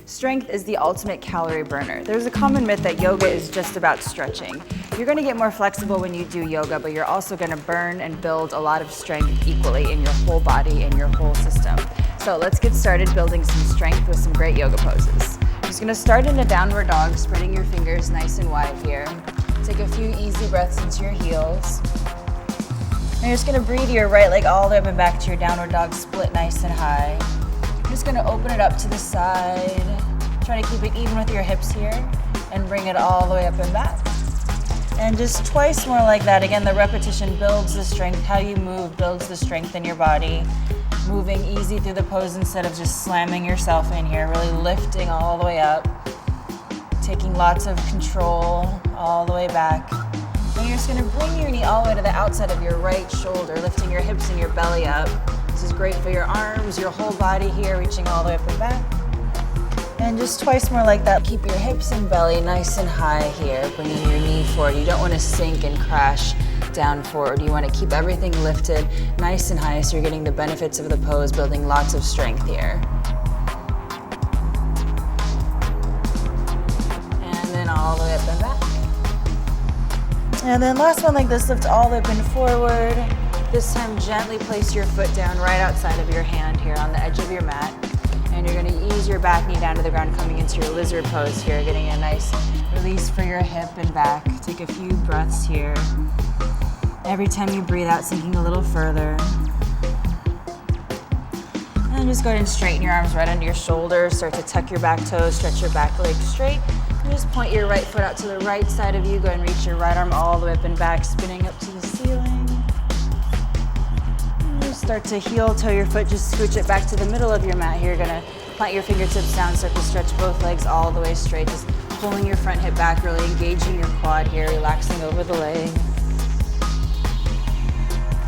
Strength is the ultimate calorie burner. There's a common myth that yoga is just about stretching. You're gonna get more flexible when you do yoga, but you're also gonna burn and build a lot of strength equally in your whole body and your whole system. So let's get started building some strength with some great yoga poses. Just gonna start in a downward dog, spreading your fingers nice and wide here. Take a few easy breaths into your heels. And you're just gonna breathe your right leg all the way up and back to your downward dog, split nice and high. You're just gonna open it up to the side. Try to keep it even with your hips here and bring it all the way up and back. And just twice more like that. Again, the repetition builds the strength. How you move builds the strength in your body. Moving easy through the pose instead of just slamming yourself in here. Really lifting all the way up. Taking lots of control all the way back. And you're just gonna bring your knee all the way to the outside of your right shoulder, lifting your hips and your belly up. This is great for your arms, your whole body here, reaching all the way up and back. And just twice more like that. Keep your hips and belly nice and high here, bringing your knee forward. You don't want to sink and crash down forward. You want to keep everything lifted nice and high so you're getting the benefits of the pose, building lots of strength here. And then all the way up and back. And then last one like this, lift all the way up and forward. This time gently place your foot down right outside of your hand here on the edge of your mat. And you're gonna ease your back knee down to the ground, coming into your lizard pose here, getting a nice release for your hip and back. Take a few breaths here. Every time you breathe out, sinking a little further. And then just go ahead and straighten your arms right under your shoulders. Start to tuck your back toes, stretch your back leg straight. And just point your right foot out to the right side of you. Go ahead and reach your right arm all the way up and back, spinning up to the ceiling. Start to heel toe your foot, just scooch it back to the middle of your mat here. You're gonna plant your fingertips down, start to stretch both legs all the way straight, just pulling your front hip back, really engaging your quad here, relaxing over the leg.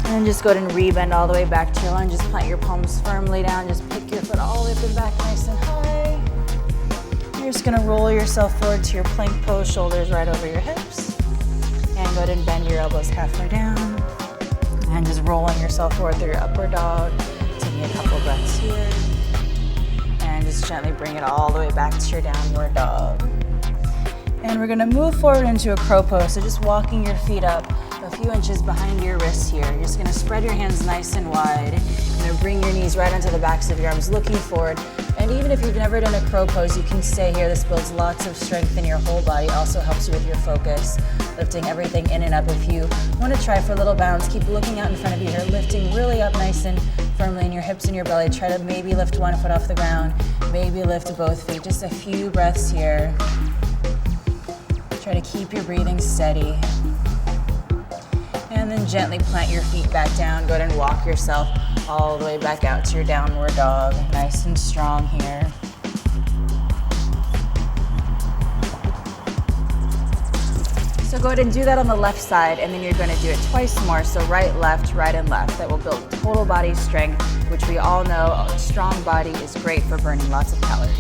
And just go ahead and rebend all the way back to your lunge. Just plant your palms firmly down, just pick your foot all the way up and back nice and high. You're just gonna roll yourself forward to your plank pose, shoulders right over your hips. And go ahead and bend your elbows halfway down. And just rolling yourself forward through your upward dog, taking a couple breaths here. And just gently bring it all the way back to your downward dog. And we're gonna move forward into a crow pose. So just walking your feet up a few inches behind your wrists here. You're just gonna spread your hands nice and wide. You're gonna bring your knees right onto the backs of your arms, looking forward. And even if you've never done a crow pose, you can stay here. This builds lots of strength in your whole body, also helps you with your focus, lifting everything in and up. If you want to try for a little bounce, keep looking out in front of you here, lifting really up nice and firmly in your hips and your belly. Try to maybe lift one foot off the ground, maybe lift both feet. Just a few breaths here. Try to keep your breathing steady. And then gently plant your feet back down. Go ahead and walk yourself all the way back out to your downward dog. Nice and strong here. So go ahead and do that on the left side, and then you're going to do it twice more. So right, and left. That will build total body strength, which we all know a strong body is great for burning lots of calories.